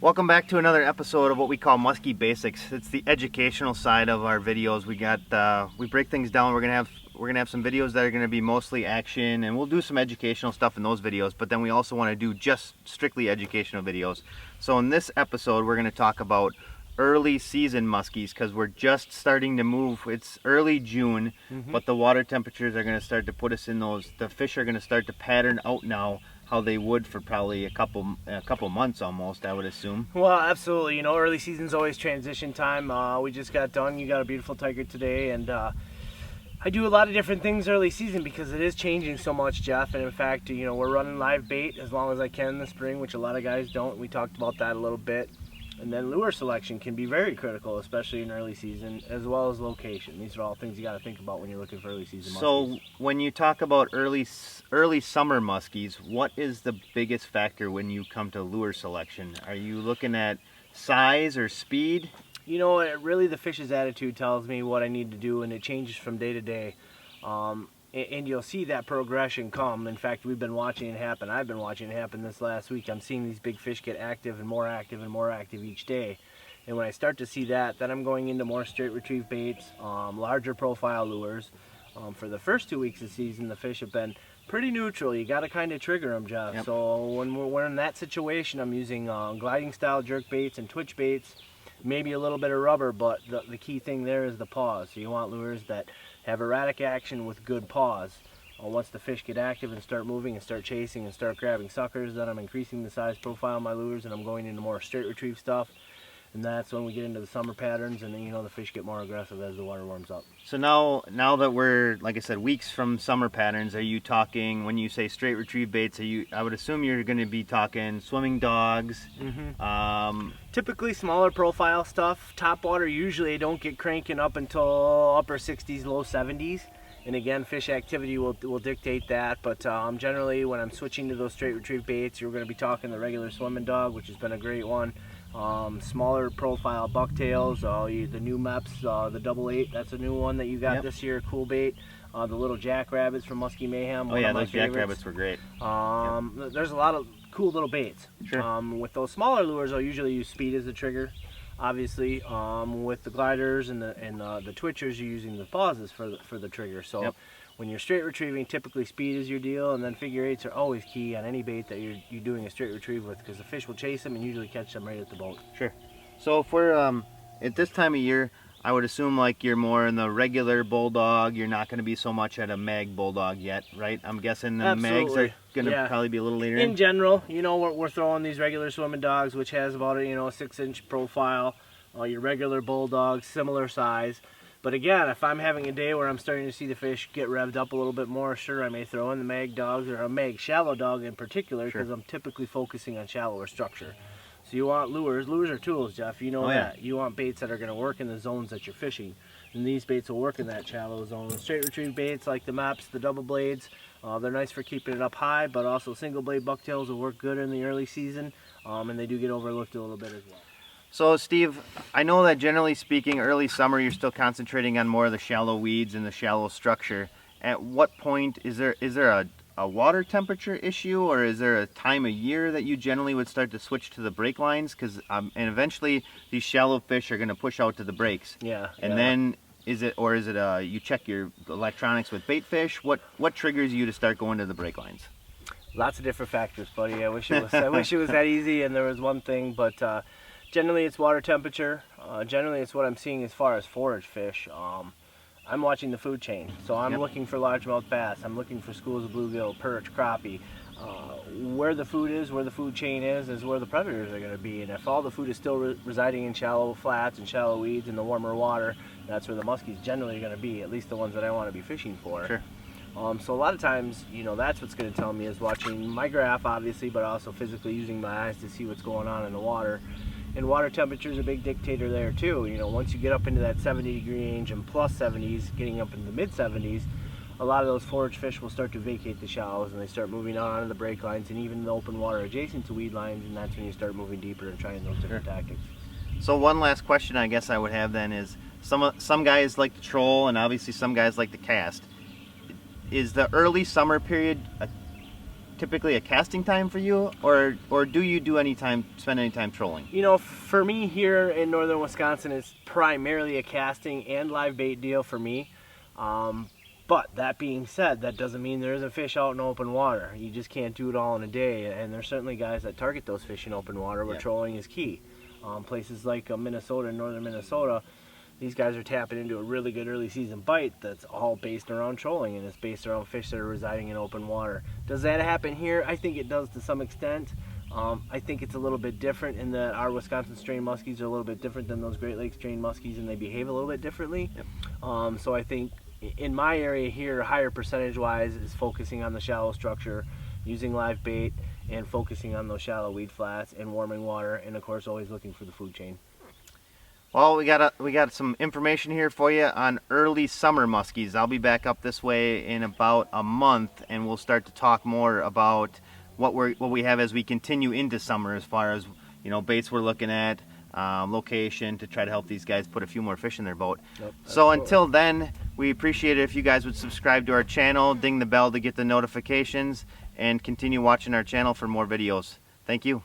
Welcome back to another episode of what we call Musky Basics. It's the educational side of our videos. We break things down. We're gonna have some videos that are gonna be mostly action, and we'll do some educational stuff in those videos. But then we also want to do just strictly educational videos. So in this episode, we're gonna talk about early season muskies because we're just starting to move. It's early June, but the water temperatures are gonna start to put us in those. The fish are gonna start to pattern out now, how they would for probably a couple months almost, I would assume. Well, absolutely. You know, early season's always transition time. We just got done. You got a beautiful tiger today, and I do a lot of different things early season because it is changing so much, Jeff. And in fact, you know, we're running live bait as long as I can in the spring, which a lot of guys don't. We talked about that a little bit. And then lure selection can be very critical, especially in early season, as well as location. These are all things you got to think about when you're looking for early season muskies. So when you talk about early summer muskies, what is the biggest factor when you come to lure selection? Are you looking at size or speed? You know, really the fish's attitude tells me what I need to do, and it changes from day to day. And you'll see that progression come. In fact, we've been watching it happen. I've been watching it happen this last week. I'm seeing these big fish get active and more active and more active each day. And when I start to see that, then I'm going into more straight retrieve baits, larger profile lures. For the first 2 weeks of the season, the fish have been pretty neutral. You got to kind of trigger them, Jeff. Yep. So when we're in that situation, I'm using gliding style jerk baits and twitch baits, maybe a little bit of rubber, but the key thing there is the pause. So you want lures that have erratic action with good pause. Once the fish get active and start moving and start chasing and start grabbing suckers, then I'm increasing the size profile of my lures and I'm going into more straight retrieve stuff. And that's when we get into the summer patterns, and then, you know, the fish get more aggressive as the water warms up. So now that we're, like I said, weeks from summer patterns, are you talking, when you say straight retrieve baits, I would assume you're going to be talking swimming dogs? Typically smaller profile stuff. Top water, usually I don't get cranking up until upper 60s, low 70s. And again, fish activity will dictate that. But generally, when I'm switching to those straight retrieve baits, you're going to be talking the regular swimming dog, which has been a great one. Smaller profile bucktails, the new MEPs, the 88, that's a new one that you got this year, cool bait. The little jackrabbits from Musky Mayhem. Oh yeah, those jackrabbits were great. There's a lot of cool little baits. Sure. With those smaller lures, I'll usually use speed as the trigger. Obviously, with the gliders and the twitchers, you're using the pauses for the trigger. So when you're straight retrieving, typically speed is your deal, and then figure eights are always key on any bait that you're doing a straight retrieve with, because the fish will chase them and usually catch them right at the boat. Sure. So if we're at this time of year, I would assume like you're more in the regular bulldog. You're not going to be so much at a mag bulldog yet, right? I'm guessing the mags are going to probably be a little later. In general, you know, we're throwing these regular swimming dogs, which has about a 6-inch profile. Your regular bulldog, similar size. But again, if I'm having a day where I'm starting to see the fish get revved up a little bit more, sure, I may throw in the mag dogs, or a mag shallow dog in particular, because I'm typically focusing on shallower structure. So you want lures. Lures are tools, Jeff. You know that. You want baits that are going to work in the zones that you're fishing. And these baits will work in that shallow zone. Straight retrieve baits like the MEPs, the double blades, they're nice for keeping it up high, but also single blade bucktails will work good in the early season, and they do get overlooked a little bit as well. So Steve, I know that generally speaking, early summer, you're still concentrating on more of the shallow weeds and the shallow structure. At what point, is there a water temperature issue, or is there a time of year that you generally would start to switch to the break lines? Because and eventually these shallow fish are going to push out to the breaks. Then is it you check your electronics with bait fish? What triggers you to start going to the break lines? Lots of different factors, buddy. I wish it was that easy and there was one thing, but generally it's water temperature. Generally it's what I'm seeing as far as forage fish. I'm watching the food chain, so I'm looking for largemouth bass. I'm looking for schools of bluegill, perch, crappie. Where the food is, where the food chain is where the predators are going to be. And if all the food is still residing in shallow flats and shallow weeds in the warmer water, that's where the muskies generally are going to be, at least the ones that I want to be fishing for. Sure. So a lot of times, you know, that's what's going to tell me, is watching my graph, obviously, but also physically using my eyes to see what's going on in the water. And water temperature is a big dictator there too. You know, once you get up into that 70-degree range and plus 70s, getting up into the mid 70s, a lot of those forage fish will start to vacate the shallows and they start moving on onto the break lines and even the open water adjacent to weed lines, and that's when you start moving deeper and trying those different tactics. So one last question I guess I would have then is, some guys like to troll and obviously some guys like to cast. Is the early summer period typically a casting time for you, or do you spend any time trolling? You know, for me here in northern Wisconsin, it's primarily a casting and live bait deal for me. But that being said, that doesn't mean there isn't fish out in open water. You just can't do it all in a day, and there's certainly guys that target those fish in open water where trolling is key. Places like Minnesota, northern Minnesota, these guys are tapping into a really good early season bite that's all based around trolling, and it's based around fish that are residing in open water. Does that happen here? I think it does to some extent. I think it's a little bit different in that our Wisconsin strain muskies are a little bit different than those Great Lakes strain muskies, and they behave a little bit differently. Yep. So I think in my area here, higher percentage wise is focusing on the shallow structure, using live bait, and focusing on those shallow weed flats and warming water, and of course always looking for the food chain. Well, we got some information here for you on early summer muskies. I'll be back up this way in about a month, and we'll start to talk more about what we have as we continue into summer, as far as, you know, baits we're looking at, location, to try to help these guys put a few more fish in their boat. Yep, so until then, we appreciate it if you guys would subscribe to our channel, ding the bell to get the notifications, and continue watching our channel for more videos. Thank you.